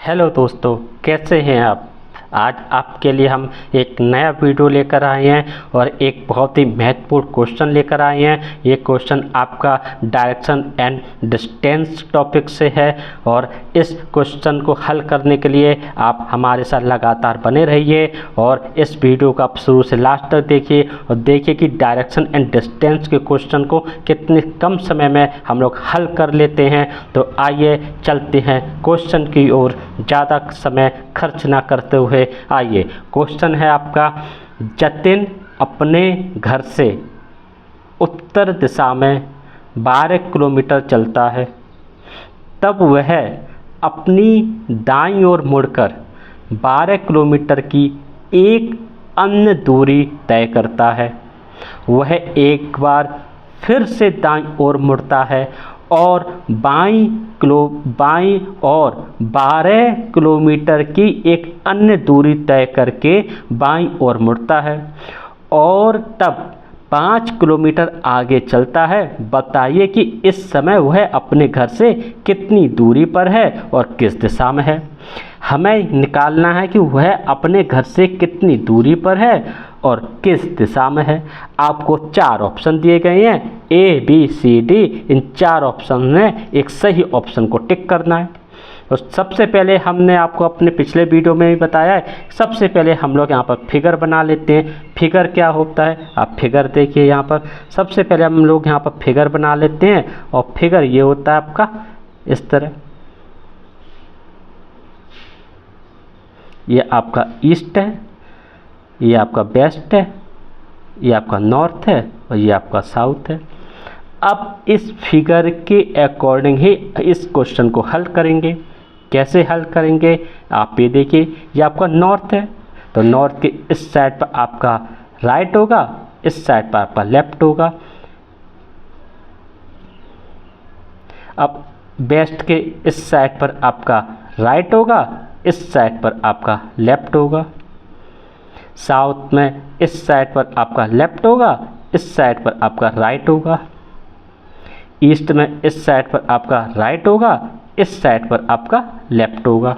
Hello दोस्तों, कैसे हैं आप। आज आपके लिए हम एक नया वीडियो लेकर आए हैं और एक बहुत ही महत्वपूर्ण क्वेश्चन लेकर आए हैं। ये क्वेश्चन आपका डायरेक्शन एंड डिस्टेंस टॉपिक से है और इस क्वेश्चन को हल करने के लिए आप हमारे साथ लगातार बने रहिए और इस वीडियो को आप शुरू से लास्ट तक देखिए और देखिए कि डायरेक्शन एंड डिस्टेंस के क्वेश्चन को कितने कम समय में हम लोग हल कर लेते हैं। तो आइए चलते हैं क्वेश्चन की ओर, ज़्यादा समय खर्च ना करते हुए। आइए, क्वेश्चन है आपका, जतिन अपने घर से उत्तर दिशा में 12 किलोमीटर चलता है, तब वह अपनी दाईं ओर मुड़कर 12 किलोमीटर की एक अन्य दूरी तय करता है। वह एक बार फिर से दाईं ओर मुड़ता है और बाईं और 12 किलोमीटर की एक अन्य दूरी तय करके बाईं ओर मुड़ता है और तब 5 किलोमीटर आगे चलता है। बताइए कि इस समय वह अपने घर से कितनी दूरी पर है और किस दिशा में है। हमें निकालना है कि वह अपने घर से कितनी दूरी पर है और किस दिशा में है। आपको 4 ऑप्शन दिए गए हैं, ए बी सी डी। इन 4 ऑप्शन में एक सही ऑप्शन को टिक करना है। तो सबसे पहले हमने आपको अपने पिछले वीडियो में भी बताया है, सबसे पहले हम लोग यहाँ पर फिगर बना लेते हैं। फिगर क्या होता है, आप फिगर देखिए। यहाँ पर सबसे पहले हम लोग यहाँ पर फिगर बना लेते हैं और फिगर ये होता है आपका इस तरह। ये आपका ईस्ट है, ये आपका वेस्ट है, ये आपका नॉर्थ है और ये आपका साउथ है। अब इस फिगर के अकॉर्डिंग ही इस क्वेश्चन को हल करेंगे। कैसे हल करेंगे, आप ये देखिए। ये आपका नॉर्थ है तो नॉर्थ के इस साइड पर आपका राइट होगा, इस साइड पर आपका लेफ्ट होगा। अब वेस्ट के इस साइड पर आपका राइट होगा, इस साइड पर आपका लेफ्ट होगा। साउथ में इस साइड पर आपका लेफ्ट होगा, इस साइड पर आपका राइट होगा। ईस्ट में इस साइड पर आपका राइट होगा, इस साइड पर आपका लेफ्ट होगा।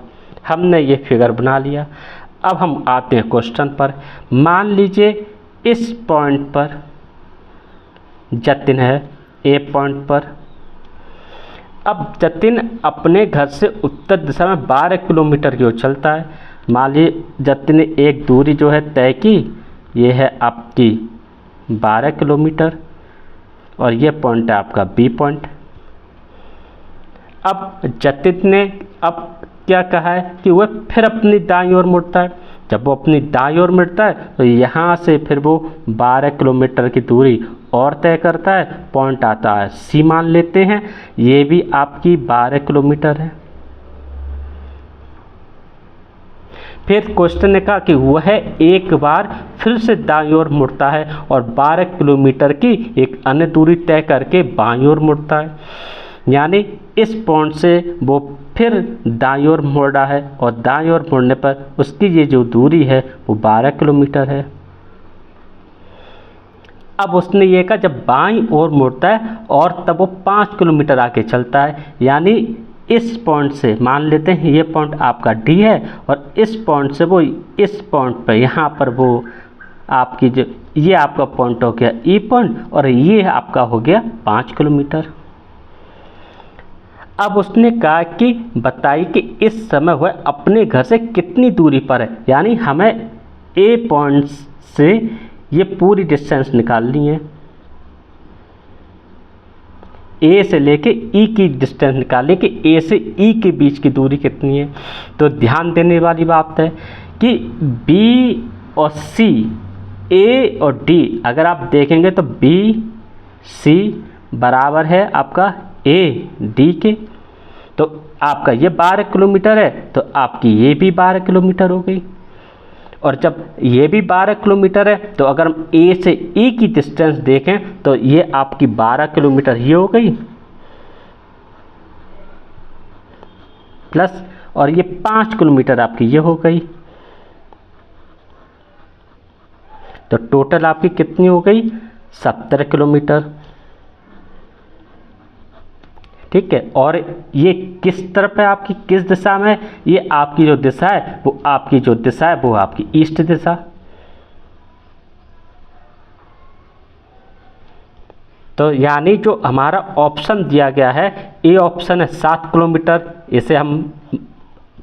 हमने ये फिगर बना लिया। अब हम आते हैं क्वेश्चन पर। मान लीजिए इस पॉइंट पर जतिन है, ए पॉइंट पर। अब जतिन अपने घर से उत्तर दिशा में 12 किलोमीटर की ओर चलता है। मान लीजिए जतिन ने एक दूरी जो है तय की, ये है आपकी 12 किलोमीटर और ये पॉइंट है आपका बी पॉइंट। अब जतिन ने अब क्या कहा है कि वह फिर अपनी दाईं ओर मुड़ता है। जब वो अपनी दाईं ओर मुड़ता है तो यहाँ से फिर वो 12 किलोमीटर की दूरी और तय करता है। पॉइंट आता है सी, मान लेते हैं। ये भी आपकी 12 किलोमीटर है। फिर क्वेश्चन ने कहा कि वह एक बार फिर से दाईं ओर मुड़ता है और 12 किलोमीटर की एक अन्य दूरी तय करके बाईं ओर मुड़ता है। यानी इस पॉइंट से वो फिर दाईं ओर मुड़ रहा है और दाईं ओर मुड़ने पर उसकी ये जो दूरी है वो 12 किलोमीटर है। अब उसने ये कहा जब बाईं ओर मुड़ता है और तब वो 5 किलोमीटर आगे चलता है। यानी इस पॉइंट से मान लेते हैं ये पॉइंट आपका डी है और इस पॉइंट से वो इस पॉइंट पर यहाँ पर वो आपकी जो ये आपका पॉइंट हो गया ई पॉइंट और ये आपका हो गया 5 किलोमीटर। अब उसने कहा कि बताइए कि इस समय वह अपने घर से कितनी दूरी पर है। यानी हमें ए पॉइंट से ये पूरी डिस्टेंस निकालनी है। ए से लेके ई की डिस्टेंस निकालें कि ए से ई के बीच की दूरी कितनी है। तो ध्यान देने वाली बात है कि बी और सी, ए और डी अगर आप देखेंगे तो बी सी बराबर है आपका ए डी के। तो आपका ये 12 किलोमीटर है तो आपकी ये भी 12 किलोमीटर हो गई। और जब ये भी 12 किलोमीटर है तो अगर हम ए से ई की डिस्टेंस देखें तो ये आपकी 12 किलोमीटर ही हो गई प्लस, और ये 5 किलोमीटर आपकी ये हो गई। तो टोटल आपकी कितनी हो गई, 70 किलोमीटर। ठीक है। और ये किस तरफ है, आपकी किस दिशा में, ये आपकी जो दिशा है वो आपकी जो दिशा है वो आपकी ईस्ट दिशा। तो यानी जो हमारा ऑप्शन दिया गया है, ए ऑप्शन है 7 किलोमीटर, इसे हम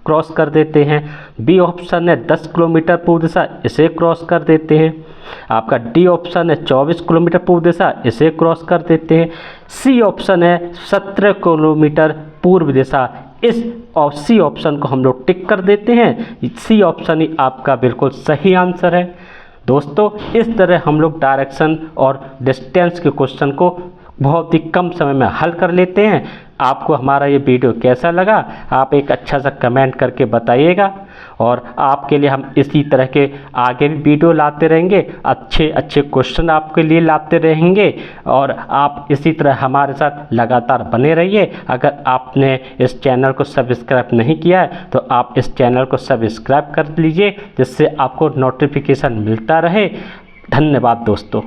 क्रॉस कर देते हैं। बी ऑप्शन है 10 किलोमीटर पूर्व दिशा, इसे क्रॉस कर देते हैं। आपका डी ऑप्शन है 24 किलोमीटर पूर्व दिशा, इसे क्रॉस कर देते हैं। सी ऑप्शन है 17 किलोमीटर पूर्व दिशा, इस और सी ऑप्शन को हम लोग टिक कर देते हैं। सी ऑप्शन ही आपका बिल्कुल सही आंसर है। दोस्तों, इस तरह हम लोग डायरेक्शन और डिस्टेंस के क्वेश्चन को बहुत ही कम समय में हल कर लेते हैं। आपको हमारा ये वीडियो कैसा लगा, आप एक अच्छा सा कमेंट करके बताइएगा, और आपके लिए हम इसी तरह के आगे भी वीडियो लाते रहेंगे, अच्छे अच्छे क्वेश्चन आपके लिए लाते रहेंगे, और आप इसी तरह हमारे साथ लगातार बने रहिए। अगर आपने इस चैनल को सब्सक्राइब नहीं किया है तो आप इस चैनल को सब्सक्राइब कर लीजिए, जिससे आपको नोटिफिकेशन मिलता रहे। धन्यवाद दोस्तों।